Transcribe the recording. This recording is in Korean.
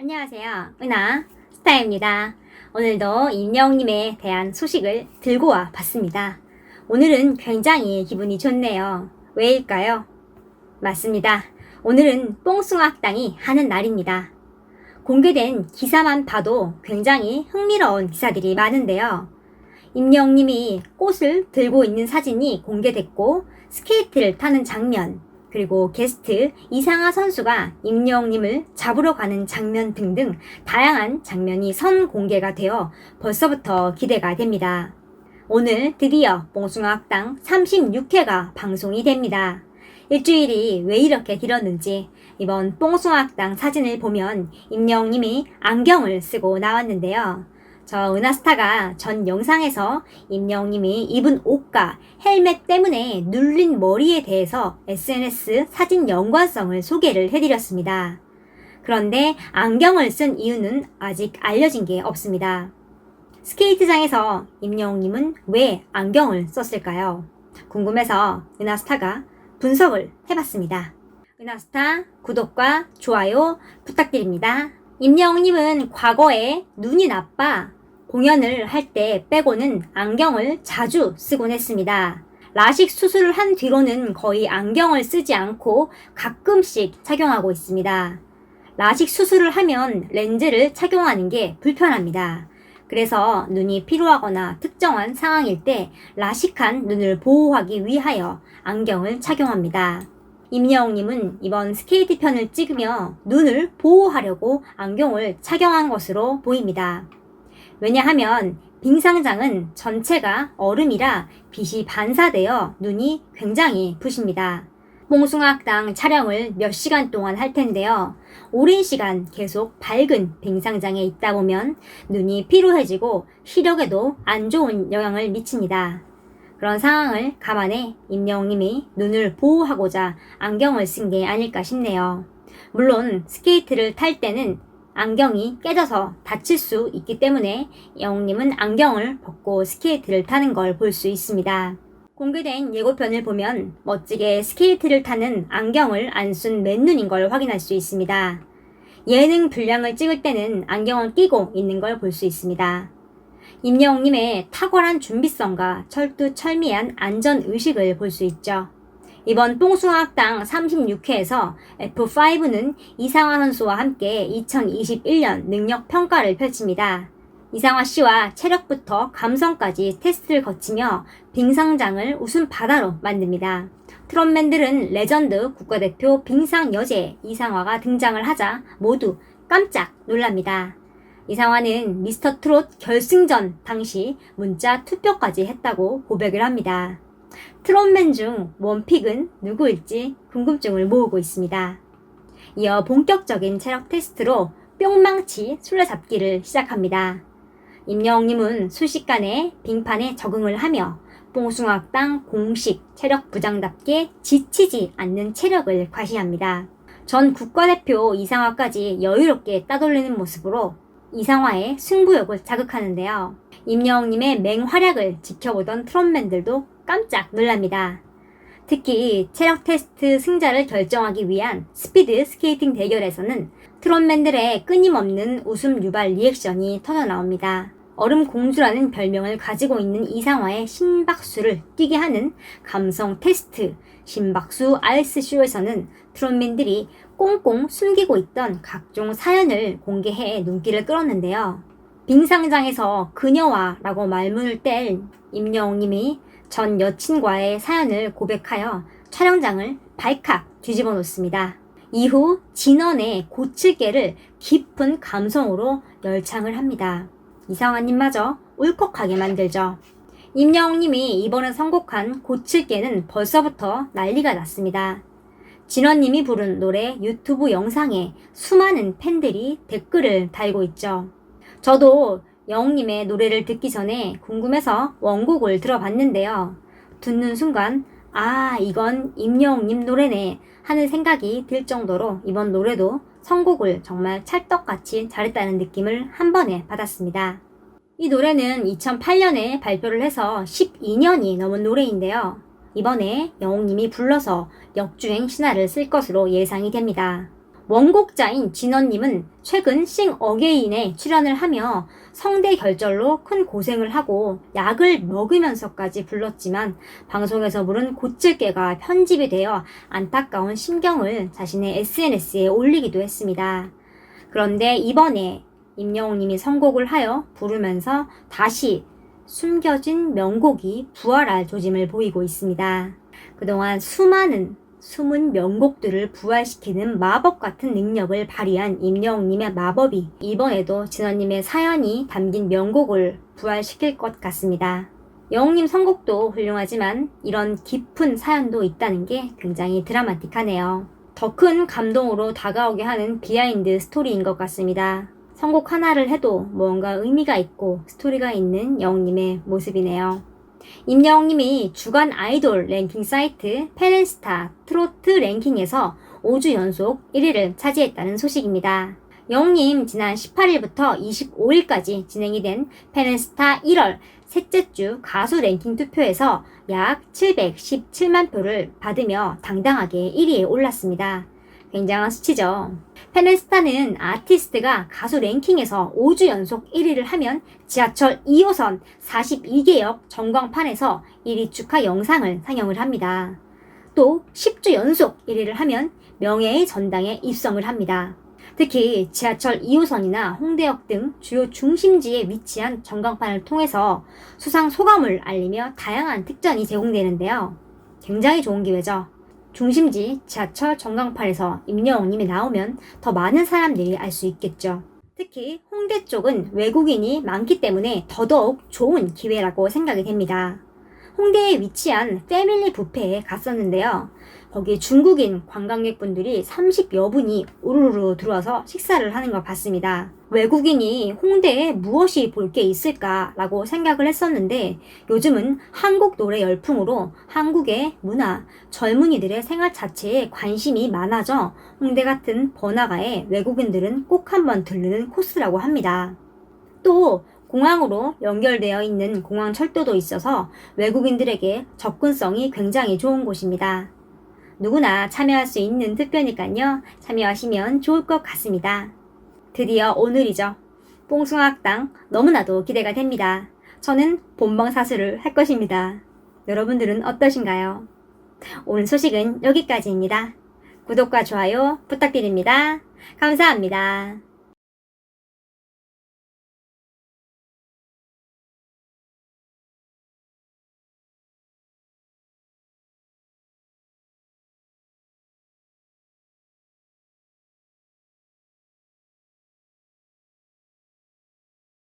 안녕하세요. 은하 스타입니다. 오늘도 임영웅님에 대한 소식을 들고 와 봤습니다. 오늘은 굉장히 기분이 좋네요. 왜일까요? 맞습니다. 오늘은 뽕숭아학당이 하는 날입니다. 공개된 기사만 봐도 굉장히 흥미로운 기사들이 많은데요. 임영웅님이 꽃을 들고 있는 사진이 공개됐고 스케이트를 타는 장면, 그리고 게스트 이상하 선수가 임영웅님을 잡으러 가는 장면 등등 다양한 장면이 선공개가 되어 벌써부터 기대가 됩니다. 오늘 드디어 뽕숭아학당 36회가 방송이 됩니다. 일주일이 왜 이렇게 길었는지 이번 뽕숭아학당 사진을 보면 임영웅님이 안경을 쓰고 나왔는데요. 저 은하스타가 전 영상에서 임영웅님이 입은 옷과 헬멧 때문에 눌린 머리에 대해서 SNS 사진 연관성을 소개를 해드렸습니다. 그런데 안경을 쓴 이유는 아직 알려진 게 없습니다. 스케이트장에서 임영웅님은 왜 안경을 썼을까요? 궁금해서 은하스타가 분석을 해봤습니다. 은하스타 구독과 좋아요 부탁드립니다. 임영웅님은 과거에 눈이 나빠 공연을 할 때 빼고는 안경을 자주 쓰곤 했습니다. 라식 수술을 한 뒤로는 거의 안경을 쓰지 않고 가끔씩 착용하고 있습니다. 라식 수술을 하면 렌즈를 착용하는 게 불편합니다. 그래서 눈이 피로하거나 특정한 상황일 때 라식한 눈을 보호하기 위하여 안경을 착용합니다. 임영웅님은 이번 스케이트 편을 찍으며 눈을 보호하려고 안경을 착용한 것으로 보입니다. 왜냐하면 빙상장은 전체가 얼음이라 빛이 반사되어 눈이 굉장히 부십니다. 뽕숭아학당 촬영을 몇 시간 동안 할 텐데요. 오랜 시간 계속 밝은 빙상장에 있다 보면 눈이 피로해지고 시력에도 안 좋은 영향을 미칩니다. 그런 상황을 감안해 임영웅님이 눈을 보호하고자 안경을 쓴 게 아닐까 싶네요. 물론 스케이트를 탈 때는 안경이 깨져서 다칠 수 있기 때문에 영웅님은 안경을 벗고 스케이트를 타는 걸 볼 수 있습니다. 공개된 예고편을 보면 멋지게 스케이트를 타는 안경을 안 쓴 맨눈인 걸 확인할 수 있습니다. 예능 분량을 찍을 때는 안경을 끼고 있는 걸 볼 수 있습니다. 임영웅님의 탁월한 준비성과 철두철미한 안전의식을 볼 수 있죠. 이번 뽕숭아학당 36회에서 F5는 이상하 선수와 함께 2021년 능력평가를 펼칩니다. 이상하 씨와 체력부터 감성까지 테스트를 거치며 빙상장을 웃음 바다로 만듭니다. 트롯맨들은 레전드 국가대표 빙상 여제 이상화가 등장을 하자 모두 깜짝 놀랍니다. 이상화는 미스터 트롯 결승전 당시 문자 투표까지 했다고 고백을 합니다. 트롯맨 중 원픽은 누구일지 궁금증을 모으고 있습니다. 이어 본격적인 체력 테스트로 뿅망치 술래잡기를 시작합니다. 임영웅님은 순식간에 빙판에 적응을 하며 뽕숭아학당 공식 체력 부장답게 지치지 않는 체력을 과시합니다. 전 국가대표 이상화까지 여유롭게 따돌리는 모습으로 이상화의 승부욕을 자극하는데요. 임영웅님의 맹활약을 지켜보던 트롯맨들도 깜짝 놀랍니다. 특히 체력 테스트 승자를 결정하기 위한 스피드 스케이팅 대결에서는 트롯맨들의 끊임없는 웃음 유발 리액션이 터져나옵니다. 얼음공주라는 별명을 가지고 있는 이상화의 심박수를 뛰게 하는 감성 테스트 심박수 RS쇼에서는 트롯맨들이 꽁꽁 숨기고 있던 각종 사연을 공개해 눈길을 끌었는데요. 빙상장에서 그녀와 라고 말문을 뗄 임영웅님이 전 여친과의 사연을 고백하여 촬영장을 발칵 뒤집어 놓습니다. 이후 진원의 고칠게를 깊은 감성으로 열창을 합니다. 이상하님마저 울컥하게 만들죠. 임영웅님이 이번에 선곡한 고칠게는 벌써부터 난리가 났습니다. 진원님이 부른 노래 유튜브 영상에 수많은 팬들이 댓글을 달고 있죠. 저도 영웅님의 노래를 듣기 전에 궁금해서 원곡을 들어봤는데요. 듣는 순간 이건 임영웅님 노래네 하는 생각이 들 정도로 이번 노래도 선곡을 정말 찰떡같이 잘했다는 느낌을 한 번에 받았습니다. 이 노래는 2008년에 발표를 해서 12년이 넘은 노래인데요. 이번에 영웅님이 불러서 역주행 신화를 쓸 것으로 예상이 됩니다. 원곡자인 진원님은 최근 싱 어게인에 출연을 하며 성대 결절로 큰 고생을 하고 약을 먹으면서까지 불렀지만 방송에서 부른 고찔개가 편집이 되어 안타까운 심경을 자신의 SNS에 올리기도 했습니다. 그런데 이번에 임영웅님이 선곡을 하여 부르면서 다시 숨겨진 명곡이 부활할 조짐을 보이고 있습니다. 그동안 수많은 숨은 명곡들을 부활시키는 마법 같은 능력을 발휘한 임영웅님의 마법이 이번에도 진원님의 사연이 담긴 명곡을 부활시킬 것 같습니다. 영웅님 선곡도 훌륭하지만 이런 깊은 사연도 있다는 게 굉장히 드라마틱하네요. 더 큰 감동으로 다가오게 하는 비하인드 스토리인 것 같습니다. 선곡 하나를 해도 뭔가 의미가 있고 스토리가 있는 영웅님의 모습이네요. 임영웅님이 주간 아이돌 랭킹 사이트 페렌스타 트로트 랭킹에서 5주 연속 1위를 차지했다는 소식입니다. 영웅님 지난 18일부터 25일까지 진행이 된 페렌스타 1월 셋째 주 가수 랭킹 투표에서 약 717만 표를 받으며 당당하게 1위에 올랐습니다. 굉장한 수치죠. 페렌스타는 아티스트가 가수 랭킹에서 5주 연속 1위를 하면 지하철 2호선 42개역 전광판에서 1위 축하 영상을 상영을 합니다. 또 10주 연속 1위를 하면 명예의 전당에 입성을 합니다. 특히 지하철 2호선이나 홍대역 등 주요 중심지에 위치한 전광판을 통해서 수상 소감을 알리며 다양한 특전이 제공되는데요. 굉장히 좋은 기회죠. 중심지 지하철 전광판에서 임영웅님이 나오면 더 많은 사람들이 알 수 있겠죠. 특히 홍대 쪽은 외국인이 많기 때문에 더더욱 좋은 기회라고 생각이 됩니다. 홍대에 위치한 패밀리 뷔페에 갔었는데요. 거기 중국인 관광객분들이 30여 분이 우르르 들어와서 식사를 하는 걸 봤습니다. 외국인이 홍대에 무엇이 볼 게 있을까라고 생각을 했었는데 요즘은 한국 노래 열풍으로 한국의 문화, 젊은이들의 생활 자체에 관심이 많아져 홍대 같은 번화가에 외국인들은 꼭 한번 들르는 코스라고 합니다. 또 공항으로 연결되어 있는 공항철도도 있어서 외국인들에게 접근성이 굉장히 좋은 곳입니다. 누구나 참여할 수 있는 투표니까요. 참여하시면 좋을 것 같습니다. 드디어 오늘이죠. 뽕숭아학당 너무나도 기대가 됩니다. 저는 본방사수를 할 것입니다. 여러분들은 어떠신가요? 오늘 소식은 여기까지입니다. 구독과 좋아요 부탁드립니다. 감사합니다.